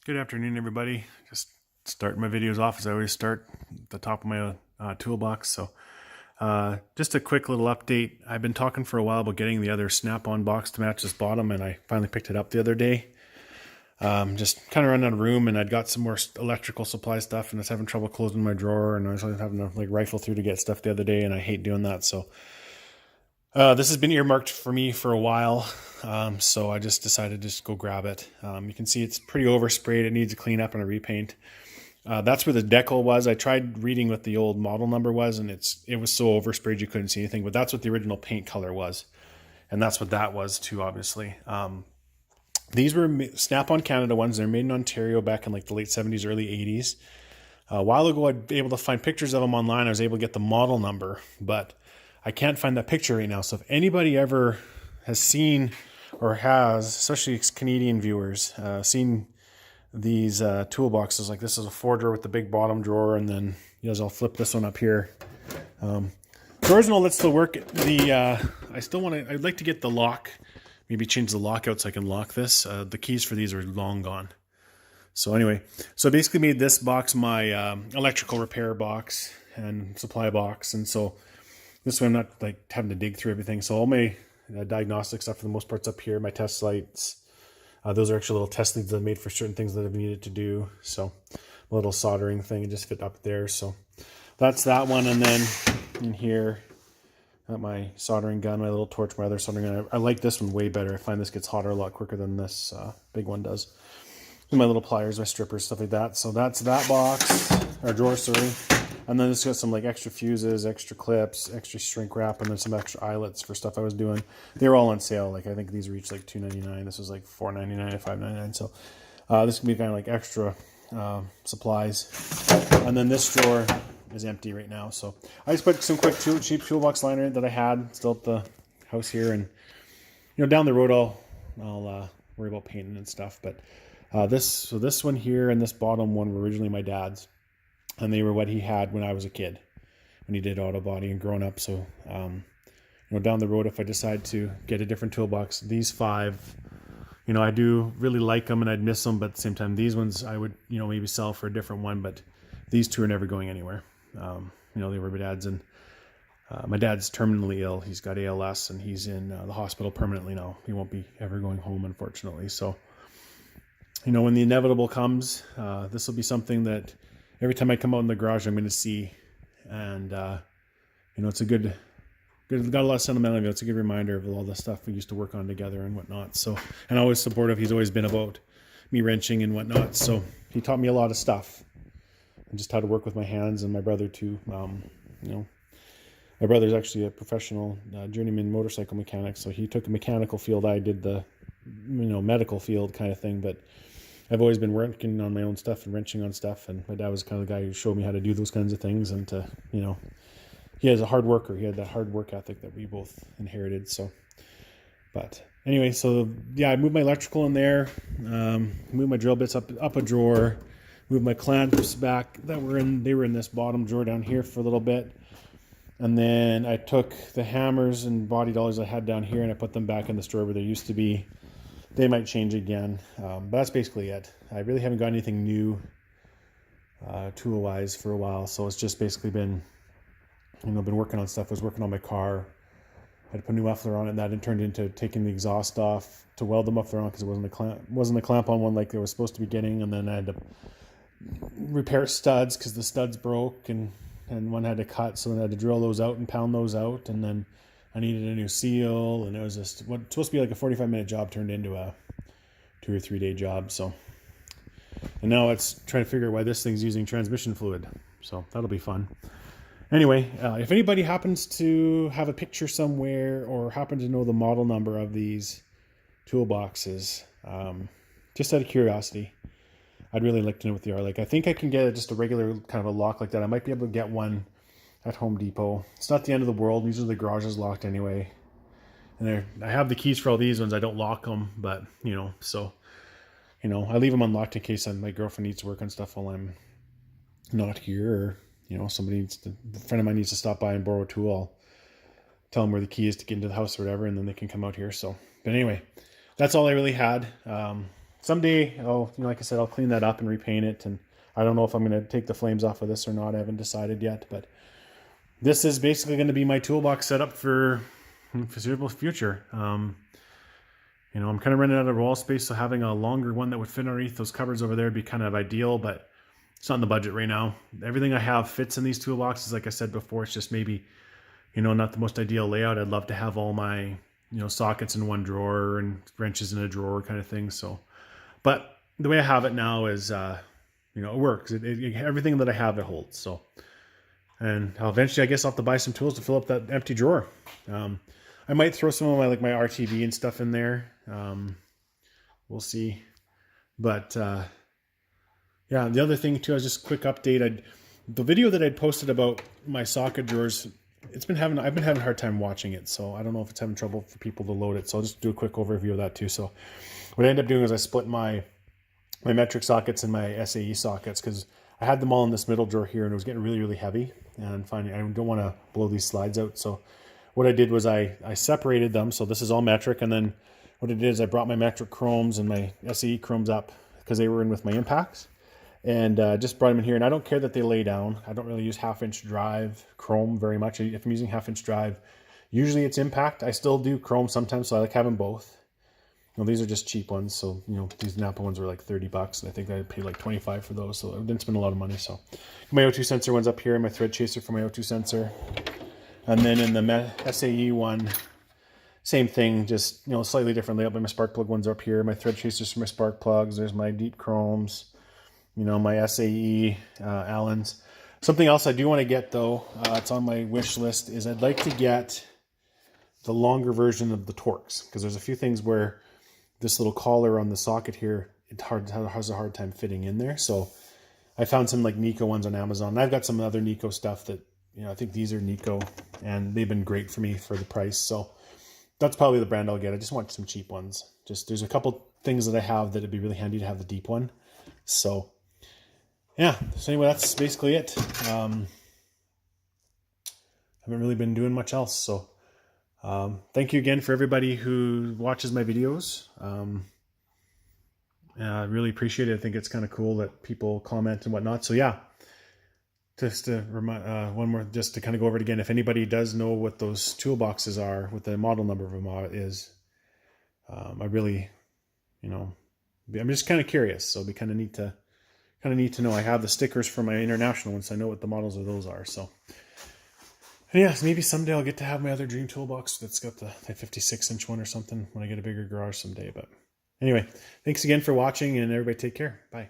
Good afternoon, everybody. Just starting my videos off as I always start at the top of my toolbox. Just a quick little update. I've been talking for a while about getting the other Snap-on box to match this bottom, and I finally picked it up the other day. Just kind of running out of room, and I'd got some more electrical supply stuff, and I was having trouble closing my drawer, and I was having to like rifle through to get stuff the other day, and I hate doing that. This has been earmarked for me for a while, so I just decided to just go grab it. You can see it's pretty oversprayed. It needs a clean up and a repaint. That's where the decal was. I tried reading what the old model number was, and it was so oversprayed you couldn't see anything, but that's what the original paint color was. And that's what that was too, obviously. These were Snap-on Canada ones. They're made in Ontario back in like the late 70s, early 80s. A while ago, I'd be able to find pictures of them online. I was able to get the model number, but I can't find that picture right now. So if anybody ever has seen or has, especially Canadian viewers, seen these toolboxes, like this is a 4-drawer with the big bottom drawer, and then I'll flip this one up here. The original, let's still work. I'd like to get the lock, maybe change the lockout so I can lock this. The keys for these are long gone. So anyway, so I basically made this box my electrical repair box and supply box, and so this way I'm not like having to dig through everything. So all my diagnostic stuff for the most part's up here. My test lights, those are actually little test leads that I made for certain things that I've needed to do. So a little soldering thing, and just fit up there. So that's that one. And then in here, got my soldering gun, my little torch, my other soldering gun. I like this one way better. I find this gets hotter a lot quicker than this big one does. And my little pliers, my strippers, stuff like that. So that's that box, or drawer, sorry. And then it's got some like extra fuses, extra clips, extra shrink wrap, and then some extra eyelets for stuff I was doing. They were all on sale. Like I think these were each like $2.99. This was like $4.99 or $5.99. So this can be kind of like extra supplies. And then this drawer is empty right now. So I just put some quick cheap toolbox liner that I had still at the house here, and down the road I'll worry about painting and stuff. But this one here and this bottom one were originally my dad's. And they were what he had when I was a kid, when he did auto body and growing up. So, down the road, if I decide to get a different toolbox, these 5, I do really like them and I'd miss them. But at the same time, these ones I would, maybe sell for a different one. But these 2 are never going anywhere. They were my dad's, and my dad's terminally ill. He's got ALS, and he's in the hospital permanently now. He won't be ever going home, unfortunately. So, when the inevitable comes, this will be something that every time I come out in the garage, I'm going to see, and it's a good, got a lot of sentimental. It's a good reminder of all the stuff we used to work on together and whatnot. So, and always supportive. He's always been about me wrenching and whatnot. So he taught me a lot of stuff, and just how to work with my hands, and my brother too. My brother's actually a professional journeyman motorcycle mechanic, so he took a mechanical field. I did the, medical field kind of thing, but I've always been working on my own stuff and wrenching on stuff, and my dad was kind of the guy who showed me how to do those kinds of things, and he was a hard worker. He had that hard work ethic that we both inherited. So, but anyway, so yeah, I moved my electrical in there, moved my drill bits up a drawer, moved my clamps back they were in this bottom drawer down here for a little bit, and then I took the hammers and body dollies I had down here and I put them back in the store where they used to be. They might change again, but that's basically it. I really haven't got anything new tool-wise for a while, so it's just basically been, been working on stuff. I was working on my car. I had to put a new muffler on it, and that turned into taking the exhaust off to weld the muffler on because it wasn't a clamp-on one like they were supposed to be getting, and then I had to repair studs because the studs broke, and one had to cut, so then I had to drill those out and pound those out, and then I needed a new seal, and it was just what's supposed to be like a 45-minute job turned into a 2 or 3 day job. So, and now it's trying to figure out why this thing's using transmission fluid. So that'll be fun. Anyway, if anybody happens to have a picture somewhere or happen to know the model number of these toolboxes, just out of curiosity, I'd really like to know what they are. Like, I think I can get just a regular kind of a lock like that. I might be able to get one at Home Depot. It's not the end of the world. Usually the garage is locked anyway. And I have the keys for all these ones. I don't lock them, but I leave them unlocked in case my girlfriend needs to work on stuff while I'm not here, or a friend of mine needs to stop by and borrow a tool. I'll tell them where the key is to get into the house or whatever, and then they can come out here. So, but anyway, that's all I really had. someday, like I said, I'll clean that up and repaint it. And I don't know if I'm going to take the flames off of this or not. I haven't decided yet, but this is basically going to be my toolbox setup for foreseeable future. I'm kind of running out of wall space, so having a longer one that would fit underneath those cupboards over there would be kind of ideal, but it's not in the budget right now. Everything I have fits in these toolboxes. Like I said before, it's just maybe, not the most ideal layout. I'd love to have all my, sockets in one drawer and wrenches in a drawer kind of thing. So, but the way I have it now is, it works. Everything that I have, it holds. So, and eventually I guess I'll have to buy some tools to fill up that empty drawer. I might throw some of my RTV and stuff in there. We'll see. But, yeah, the other thing too, is just a quick update. The video that I'd posted about my socket drawers, I've been having a hard time watching it, so I don't know if it's having trouble for people to load it. So I'll just do a quick overview of that too. So what I ended up doing is I split my metric sockets and my SAE sockets, because I had them all in this middle drawer here, and it was getting really, really heavy. And finally, I don't want to blow these slides out. So what I did was I separated them. So this is all metric, and then what I did is I brought my metric chromes and my SAE chromes up because they were in with my impacts. And just brought them in here, and I don't care that they lay down. I don't really use 1/2-inch drive chrome very much. If I'm using 1/2-inch drive, usually it's impact. I still do chrome sometimes, so I like having both. These are just cheap ones, so these Napa ones were like $30, and I think I paid like $25 for those, so I didn't spend a lot of money. So my O2 sensor one's up here, my thread chaser for my O2 sensor, and then in the SAE one, same thing, just slightly different layout. But my spark plug ones are up here. My thread chasers for my spark plugs. There's my deep chromes. My SAE Allens. Something else I do want to get though, it's on my wish list, is I'd like to get the longer version of the Torx, because there's a few things where this little collar on the socket here, it has a hard time fitting in there. So I found some like Nico ones on Amazon. And I've got some other Nico stuff that, I think these are Nico, and they've been great for me for the price. So that's probably the brand I'll get. I just want some cheap ones. There's a couple things that I have that it'd be really handy to have the deep one. So yeah, so anyway, that's basically it. Haven't really been doing much else. So thank you again for everybody who watches my videos. I really appreciate it. I think it's kind of cool that people comment and whatnot. So yeah, just to remind, one more, just to kind of go over it again. If anybody does know what those toolboxes are, what the model number of them is, I really, I'm just kind of curious. So it'd be kind of neat to know. I have the stickers for my international ones, so I know what the models of those are. So, and yeah, maybe someday I'll get to have my other dream toolbox that's got the 56-inch one or something when I get a bigger garage someday. But anyway, thanks again for watching, and everybody take care. Bye.